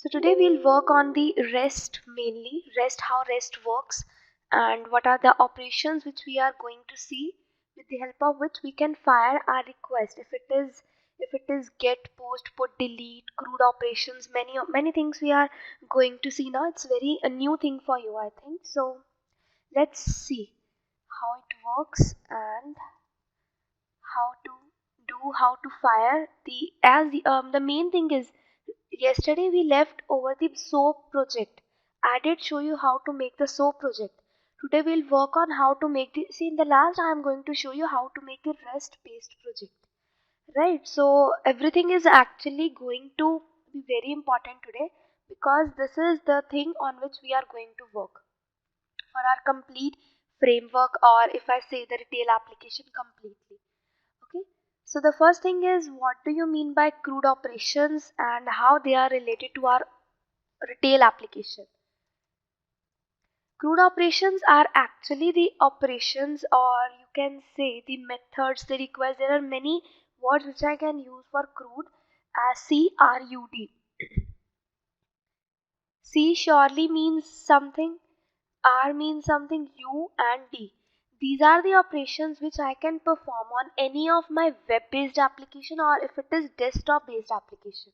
So today we'll work on the REST mainly, REST, how REST works, and what are the operations which we are going to see, with the help of which we can fire our request. If it is get, post, put, delete, CRUD operations, many things we are going to see now. It's very a new thing for you, I think. So let's see how it works and how to fire the main thing is, yesterday we left over the SOAP project. I did show you how to make the SOAP project. Today we'll work on how to make in the last I am going to show you how to make the REST based project. Right, so everything is actually going to be very important today, because this is the thing on which we are going to work for our complete framework, or if I say the retail application completely. Okay, so the first thing is, what do you mean by CRUD operations and how they are related to our retail application? CRUD operations are actually the operations, or you can say the methods they require. There are many words which I can use for CRUD as CRUD. C surely means something, R means something, U and D. These are the operations which I can perform on any of my web-based application, or if it is desktop-based application.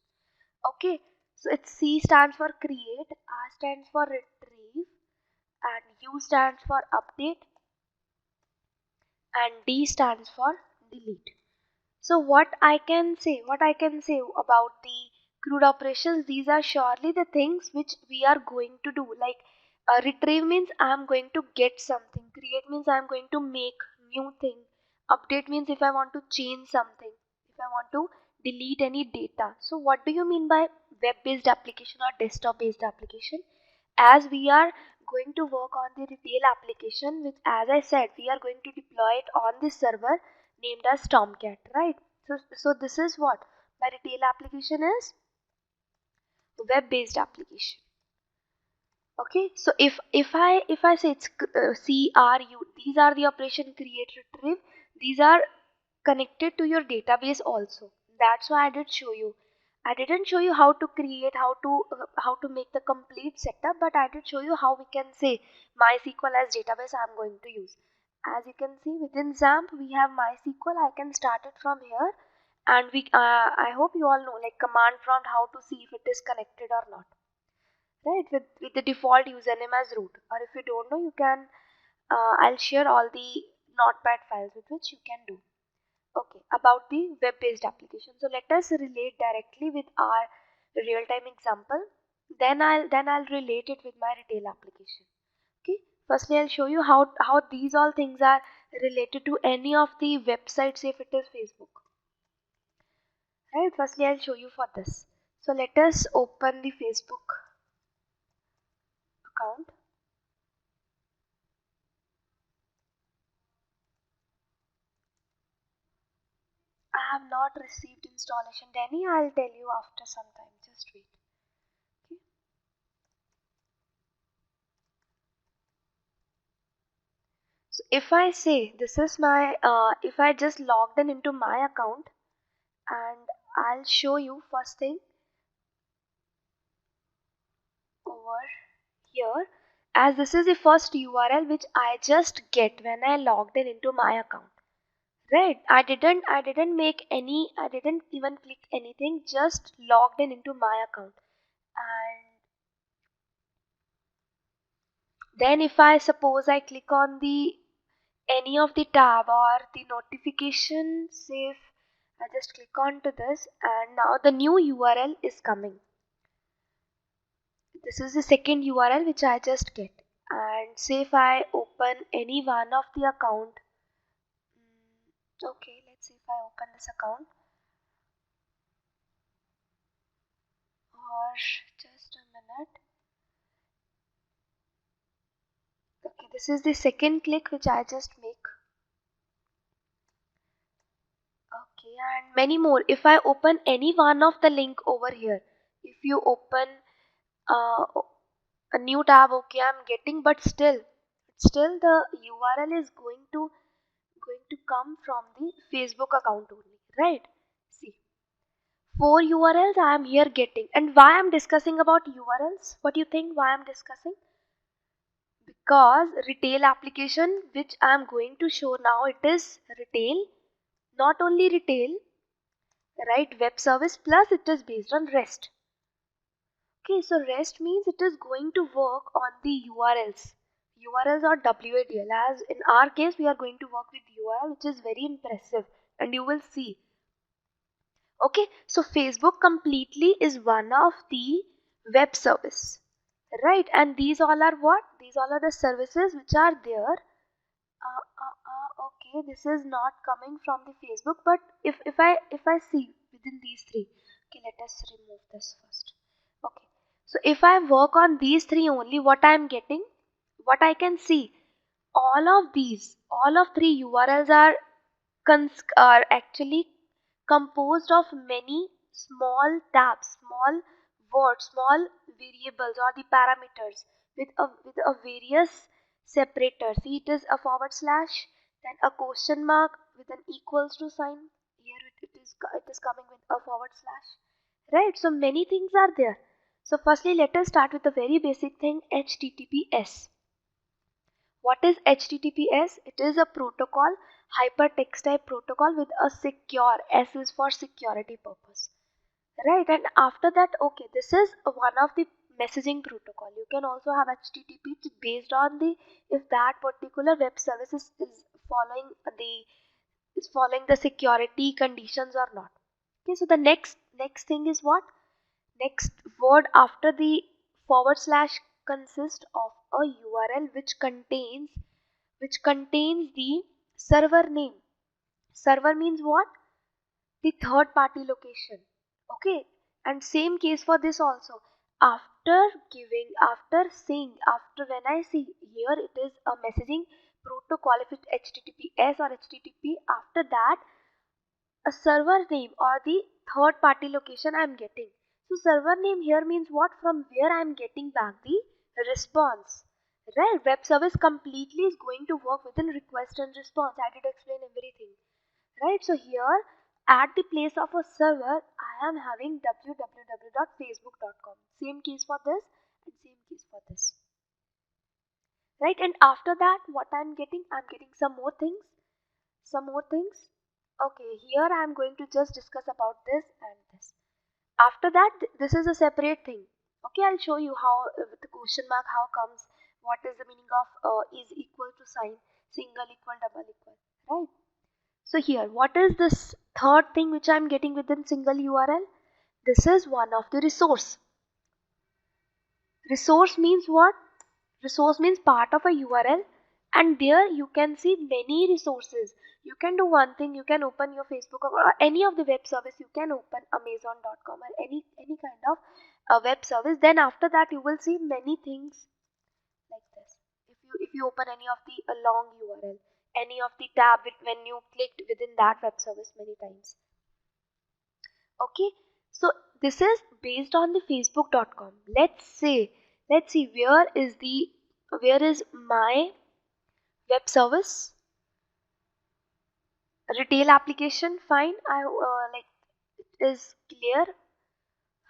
Okay, so it's C stands for create, R stands for retrieve, and U stands for update, and D stands for delete. So what I can say about the CRUD operations, these are surely the things which we are going to do. Like retrieve means I am going to get something, create means I am going to make new thing, update means if I want to change something, if I want to delete any data. So what do you mean by web based application or desktop based application? As we are going to work on the retail application, which, as I said, we are going to deploy it on this server named as Tomcat, right? So this is what my retail application is, web based application. Okay, so if I say it's CRU, these are the operation create, retrieve. These are connected to your database also. That's why I did show you. I didn't show you how to create, how to make the complete setup, but I did show you how we can say MySQL as database I'm going to use. As you can see, within XAMPP we have MySQL. I can start it from here, and I hope you all know, like, command prompt, how to see if it is connected or not, right? With the default username as root, or if you don't know, you can I'll share all the notepad files with which you can do. Okay, about the web-based application. So let us relate directly with our real-time example. Then I'll relate it with my retail application. Okay. Firstly, I'll show you how these all things are related to any of the websites, if it is Facebook. Right. Firstly, I'll show you for this. So let us open the Facebook account. I have not received installation. Danny, I'll tell you after some time. Just wait. Okay. So if I say this is my, if I just logged in into my account, and I'll show you first thing over here, as this is the first URL which I just get when I logged in into my account. Right, I didn't make any, I didn't even click anything, just logged in into my account. And then if I suppose I click on the any of the tab or the notification, say if I just click on to this, and now the new URL is coming. This is the second URL which I just get. And say if I open any one of the account, okay, let's see if I open this account, or just a minute. Okay, this is the second click which I just make. Okay, and many more. If I open any one of the link over here, if you open uh, a new tab, okay, I'm getting, but still the URL is going to come from the Facebook account only, right? See, 4 URLs I am here getting. And why I'm discussing about URLs? What do you think why I'm discussing? Because retail application which I am going to show now, it is retail, not only retail, right? Web service plus it is based on REST. Okay, so REST means it is going to work on the URLs. URLs or WADL. As in our case, we are going to work with URL, which is very impressive, and you will see. Okay, so Facebook completely is one of the web service, right? And these all are what? These all are the services which are there. Okay, this is not coming from the Facebook, but if I see within these three, okay, let us remove this first. Okay, so if I work on these three only, what I am getting, what I can see, all of three URLs are actually composed of many small tabs, small words, small variables or the parameters with a various separators. See, it is a forward slash, then a question mark with an equals to sign. Here it is coming with a forward slash. Right? So many things are there. So firstly, let us start with the very basic thing, HTTPS. What is HTTPS? It is a protocol, hypertext type protocol with a secure, S is for security purpose. Right, and after that, okay, this is one of the messaging protocol. You can also have HTTP based on the if that particular web service is following the security conditions or not. Okay, so the next thing is what? Next word after the forward slash consists of a URL which contains the server name. Server means what? The third party location. Okay, and same case for this also. After when I see here it is a messaging protocol, if it's HTTPS or HTTP, after that a server name or the third party location I'm getting. So server name here means what? From where I'm getting back the response. Right? Web service completely is going to work within request and response. I did explain everything. Right? So here at the place of a server, I am having www.facebook.com. Same case for this and same case for this. Right? And after that, what I'm getting some more things. Some more things. Okay, here I am going to just discuss about this and this. After that, this is a separate thing. Okay, I'll show you how with the question mark, how comes, what is the meaning of is equal to sign, single equal, double equal, right? So here, what is this third thing which I'm getting within single URL? This is one of the resource. Resource means what? Resource means part of a URL, and there you can see many resources. You can do one thing, you can open your Facebook or any of the web service, you can open Amazon.com or any kind of a web service. Then after that you will see many things like this. If you open any of the long URL, any of the tab when you clicked within that web service many times. Okay, so this is based on the facebook.com. Let's see where is my web service retail application. Fine, I like it is clear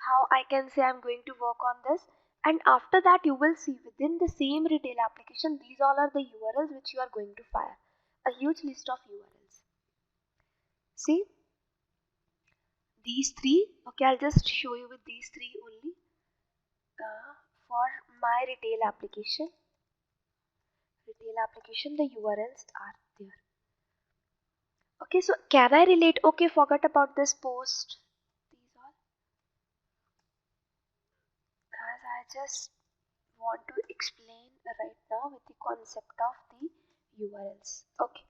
how I can say I'm going to work on this. And after that you will see within the same retail application, these all are the URLs which you are going to fire, a huge list of URLs. See these three. Okay, I'll just show you with these three only. For my retail application, the URLs are there. Okay, so can I relate? Okay, forgot about this post. These all, as I just want to explain right now with the concept of the URLs. Okay,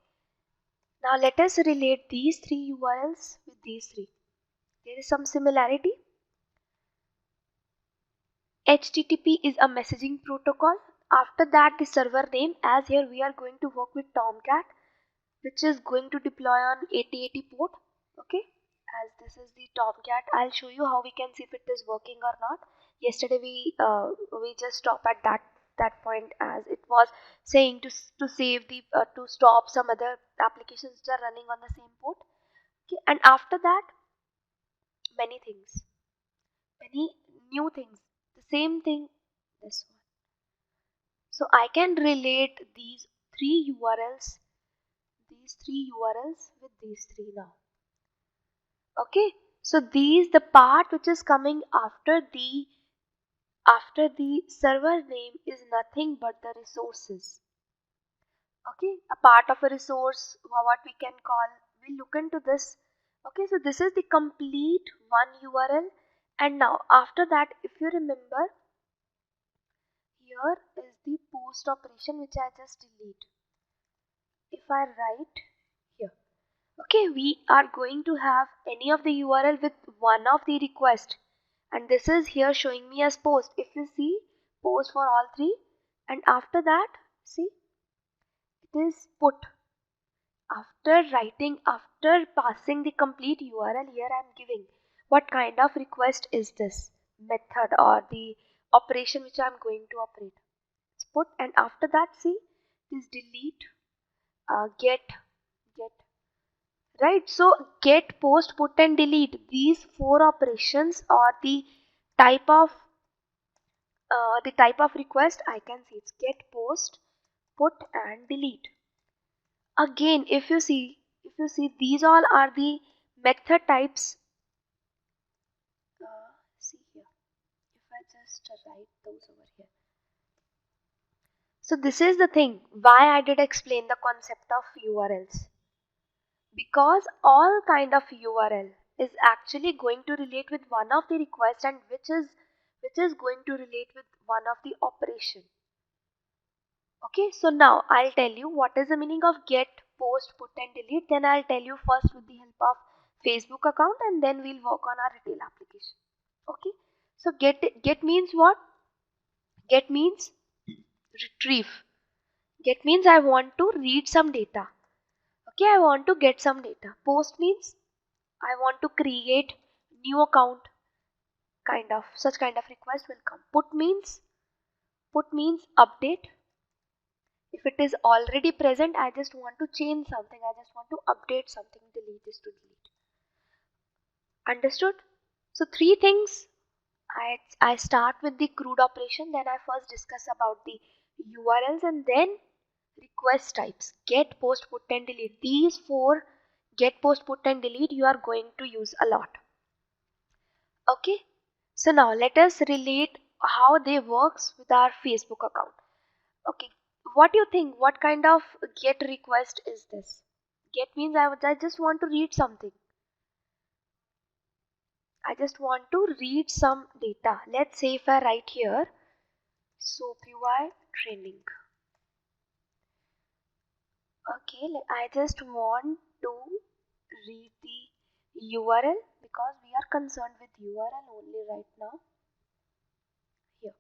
now let us relate these three URLs with these three. There is some similarity. HTTP is a messaging protocol. After that, the server name, as here we are going to work with Tomcat, which is going to deploy on 8080 port. Okay, as this is the Tomcat, I'll show you how we can see if it is working or not. Yesterday we just stopped at that point, as it was saying to save the to stop some other applications which are running on the same port. Okay, and after that many things, many new things, the same thing, this one. So I can relate three URLs, these three URLs with these three now. Okay, so the part which is coming after the server name is nothing but the resources. Okay, a part of a resource, what we can call, we'll look into this. Okay, so this is the complete one URL. And now after that, if you remember, here is the post operation which I just delete. If I write here, okay, we are going to have any of the URL with one of the request, and this is here showing me as post. If you see, post for all three, and after that, see, it is put. After passing the complete URL, here I am giving what kind of request is this method or the operation which I am going to operate. It's put, and after that, see, this delete, get, right? So get, post, put, and delete. These four operations are the type of request I can see. It's get, post, put, and delete. Again, if you see, these all are the method types. See here, if I just write those over here. So this is the thing why I did explain the concept of URLs, because all kind of URL is actually going to relate with one of the requests, and which is going to relate with one of the operation. Okay, so now I'll tell you what is the meaning of get, post, put, and delete. Then I'll tell you first with the help of Facebook account, and then we'll work on our retail application. Okay, so get means what? Get means retrieve. Get means I want to read some data. Okay, I want to get some data. Post means I want to create new account, such kind of request will come. Put means update. If it is already present, I just want to change something, I just want to update something. Delete is to delete. Understood? So three things. I start with the CRUD operation, then I first discuss about the URLs, and then request types: get, post, put, and delete. These four, get, post, put, and delete, you are going to use a lot. Okay, so now let us relate how they works with our Facebook account. Okay, what do you think? What kind of get request is this? Get means I just want to read something. I just want to read some data. Let's say if I write here SOAPUI training. Okay, I just want to read the URL because we are concerned with URL only right now. Here,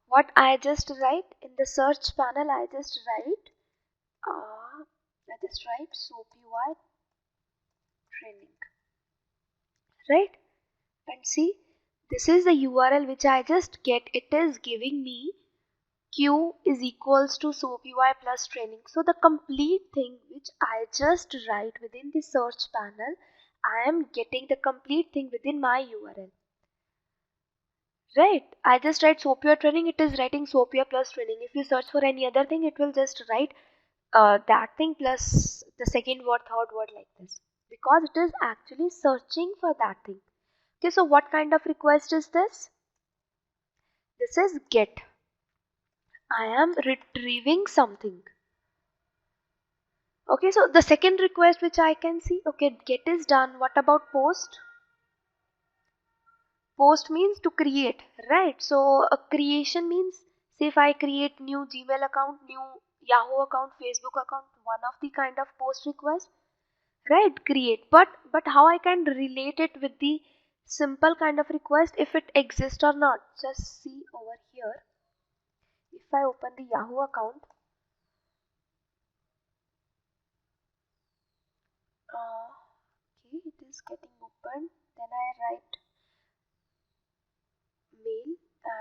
what I just write in the search panel, I just write SOAPUI training, right? And see, this is the URL which I just get. It is giving me Q is equals to SOAPUI plus training. So the complete thing which I just write within the search panel, I am getting the complete thing within my URL. Right? I just write SOAPUI training, it is writing SOAPUI plus training. If you search for any other thing, it will just write that thing plus the second word, third word, like this. Because it is actually searching for that thing. Okay, so what kind of request is this? This is get. I am retrieving something. Okay, so the second request which I can see, okay, get is done. What about post? Post means to create, right? So a creation means, say if I create new Gmail account, new Yahoo account, Facebook account, one of the kind of post request, right? Create. But how I can relate it with the simple kind of request, if it exists or not? Just see over here. If I open the Yahoo account, okay, it is getting open. Then I write mail,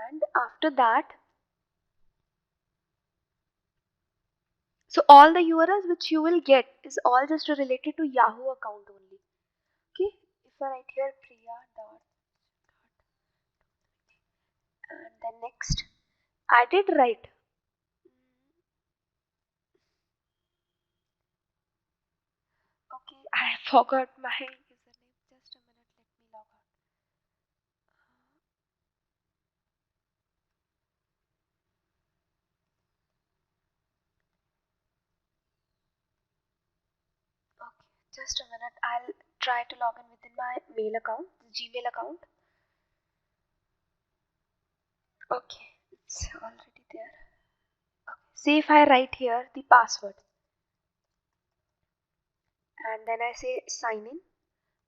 and after that, so all the URLs which you will get is all just related to Yahoo account only. Okay, if I write here dot, and then next. I did right. Okay, I forgot my username. Just a minute, let me log out. Okay, just a minute. I'll try to log in within my mail account, the Gmail account. Okay, it's already there. Okay. See if I write here the password and then I say sign in.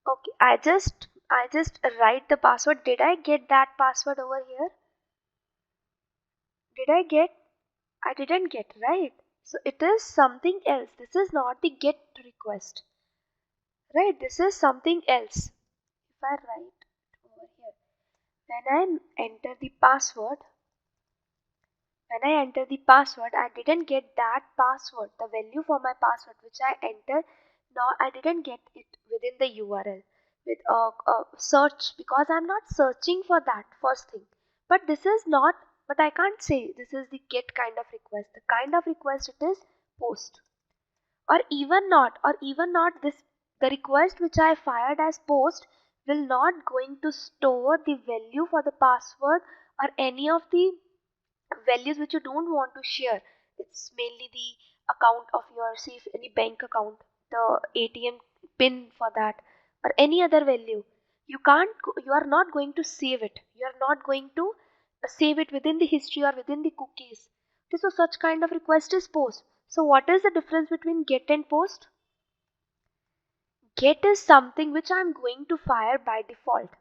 Okay, I just write the password. Did I get that password over here? Did I get? I didn't get, right? So it is something else. This is not the get request, right? This is something else. If I write over here, when I enter the password, when I enter the password, I didn't get that password, the value for my password which I entered. Now I didn't get it within the URL with a search because I'm not searching for that first thing. But this is not, but I can't say this is the get kind of request. The kind of request it is post. Or even not this, the request which I fired as post will not going to store the value for the password or any of the values which you don't want to share. It's mainly the account of your, say if any bank account, the ATM pin for that, or any other value. You are not going to save it. You are not going to save it within the history or within the cookies. Okay, so such kind of request is post. So what is the difference between get and post? Get is something which I'm going to fire by default.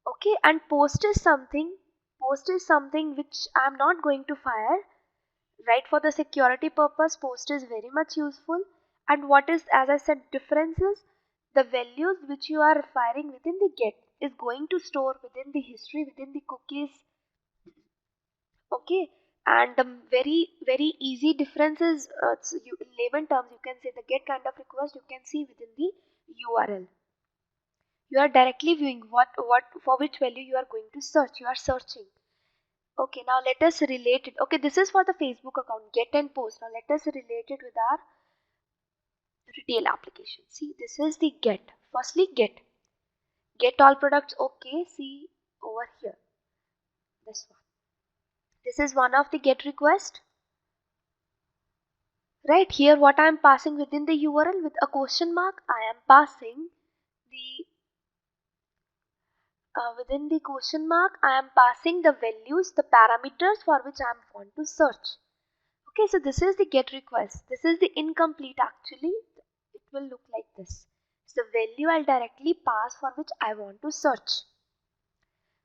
Okay, and post is something which I'm not going to fire. Right, for the security purpose, post is very much useful. And what is, as I said, difference is the values which you are firing within the get is going to store within the history, within the cookies. Okay, and the very easy difference is in layman terms you can say the get kind of request you can see within the URL. You are directly viewing what for which value you are going to search. You are searching. Okay, now let us relate it. Okay, this is for the Facebook account, get and post. Now let us relate it with our retail application. See, this is the get. Firstly, get. Get all products. Okay, see over here. This one. This is one of the get request. Right here, what I am passing within the URL with a question mark, I am passing the within the question mark, I am passing the values, the parameters for which I am want to search. Okay, so this is the get request. This is the incomplete actually. It will look like this. It's the value I'll directly pass for which I want to search.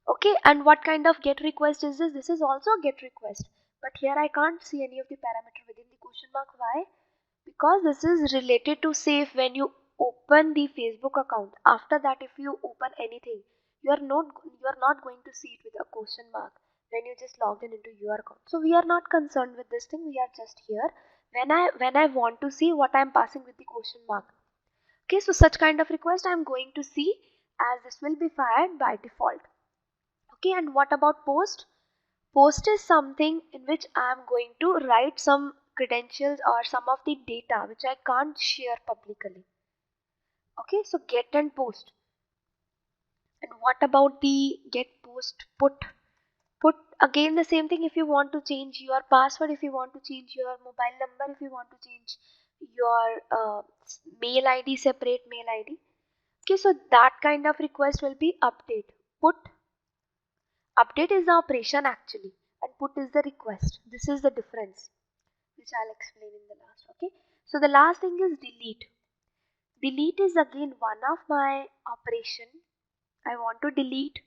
Okay, and what kind of get request is this? This is also a get request. But here I can't see any of the parameter within the question mark. Why? Because this is related to say if when you open the Facebook account, after that if you open anything, you are not going to see it with a question mark when you just logged in into your account. So we are not concerned with this thing. We are just here when I want to see what I am passing with the question mark. Okay, so such kind of request I am going to see as this will be fired by default. Okay, and what about post? Post is something in which I am going to write some credentials or some of the data which I can't share publicly. Okay, so get and post. And what about the get, post, put? Put again the same thing. If you want to change your password, if you want to change your mobile number, if you want to change your mail ID, separate mail ID. Okay, so that kind of request will be update. Put, update is the operation actually, and put is the request. This is the difference which I'll explain in the last. Okay, so the last thing is delete. Delete is again one of my operation. I want to delete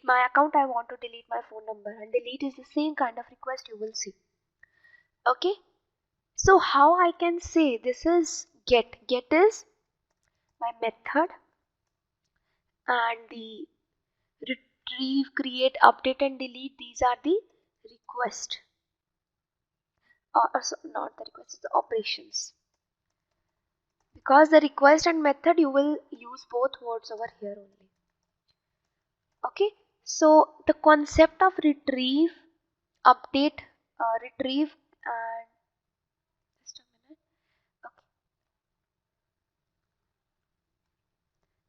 my account, I want to delete my phone number, and delete is the same kind of request you will see. Okay, so how I can say this is get. Get is my method, and the retrieve, create, update, and delete, these are the request. So not the request, it's the operations. Because the request and method you will use both words over here only. Okay, so the concept of retrieve, update, retrieve, and just a minute. Okay.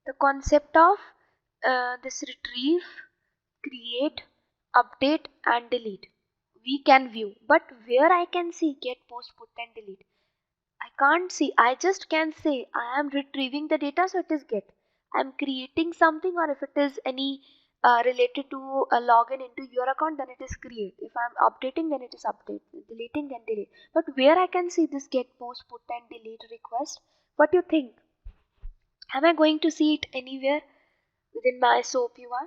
The concept of this retrieve, create, update, and delete. We can view, but where I can see get, post, put, and delete. I can't see. I just can say I am retrieving the data, so it is get. I'm creating something, or if it is any related to a login into your account, then it is create. If I'm updating, then it is update. Deleting, then delete. But where I can see this get, post, put, and delete request, what do you think? Am I going to see it anywhere within my SOAP UI?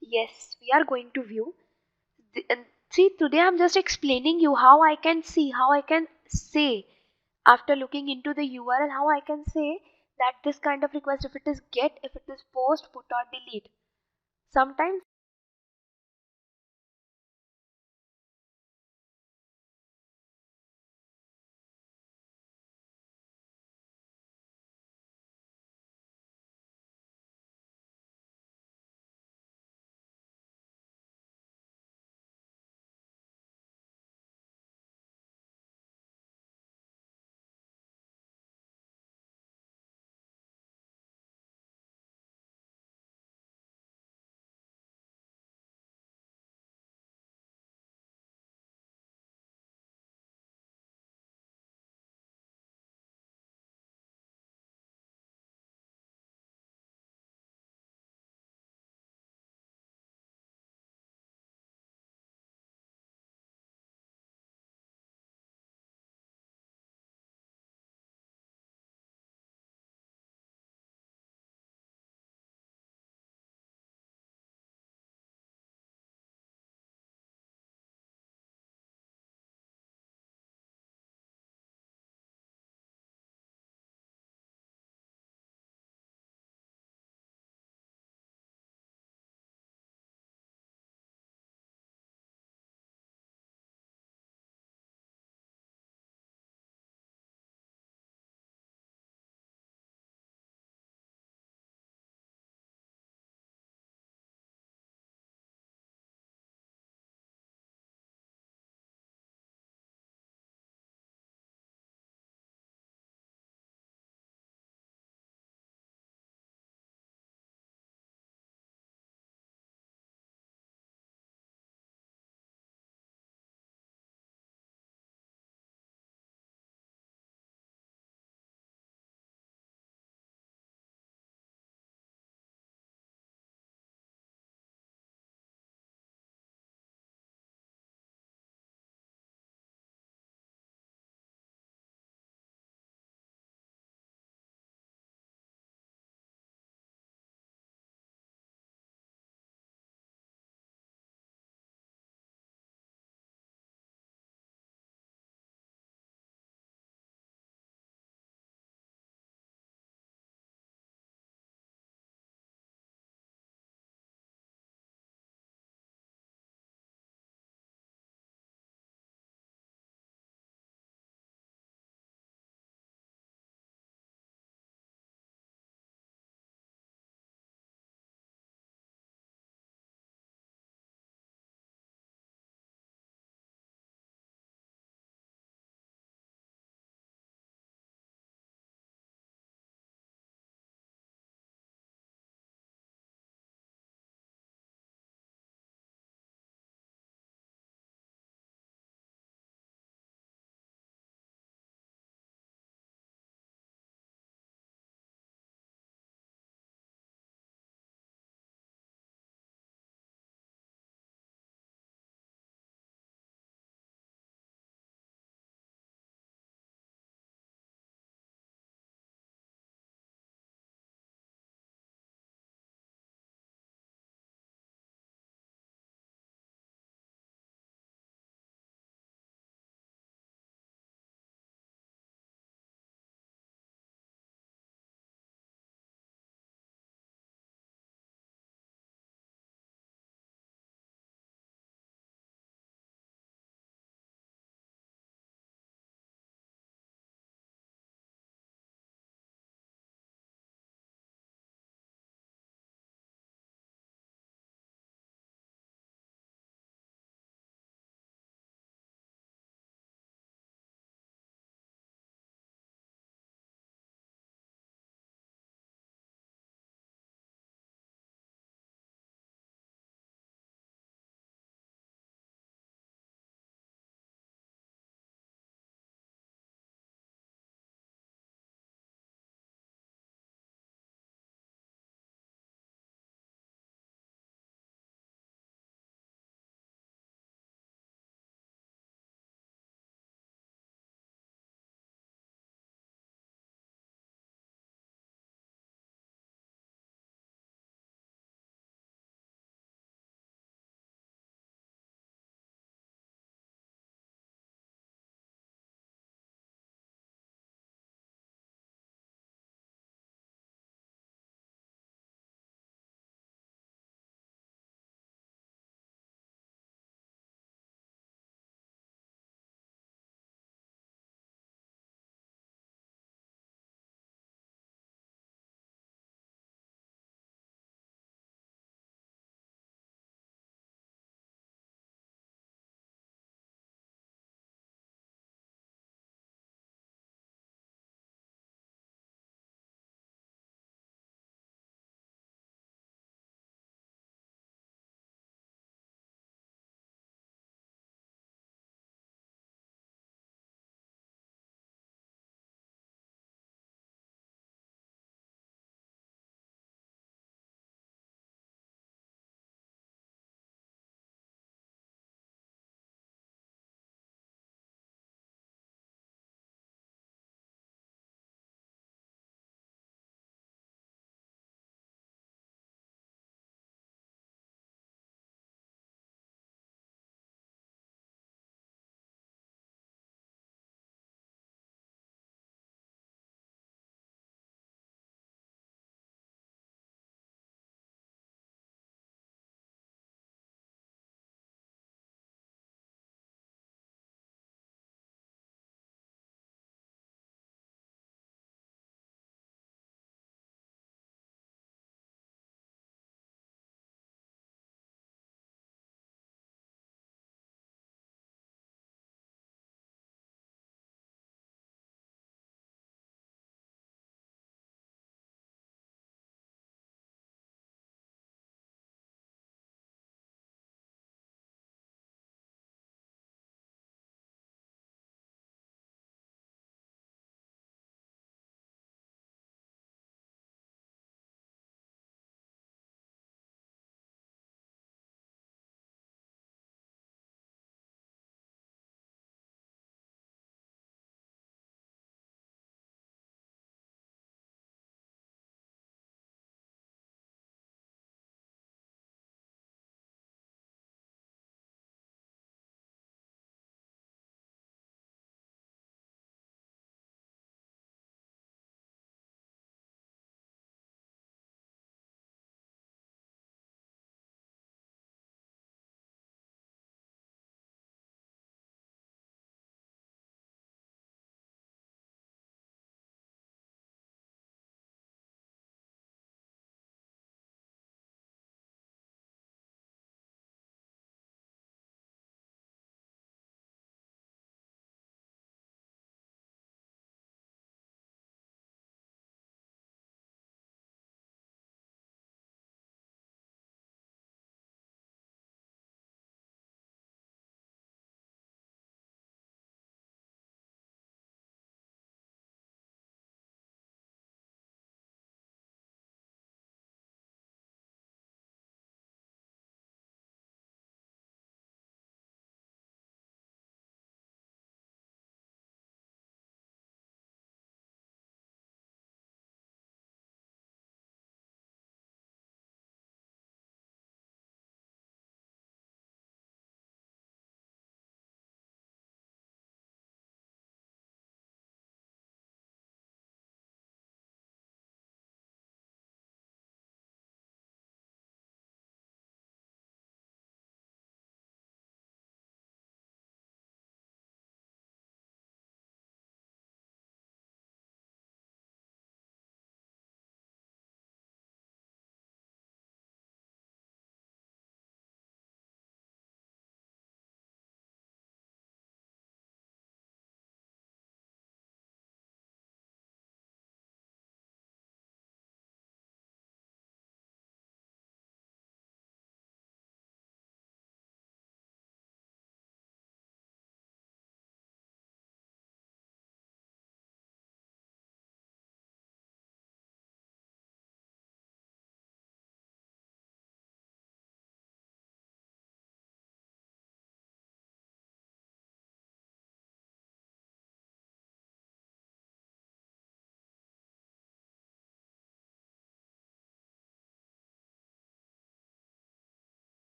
Yes, we are going to view. And see, today I'm just explaining you how I can see, how I can say after looking into the URL, how I can say that this kind of request, if it is get, if it is post, put, or delete. Sometimes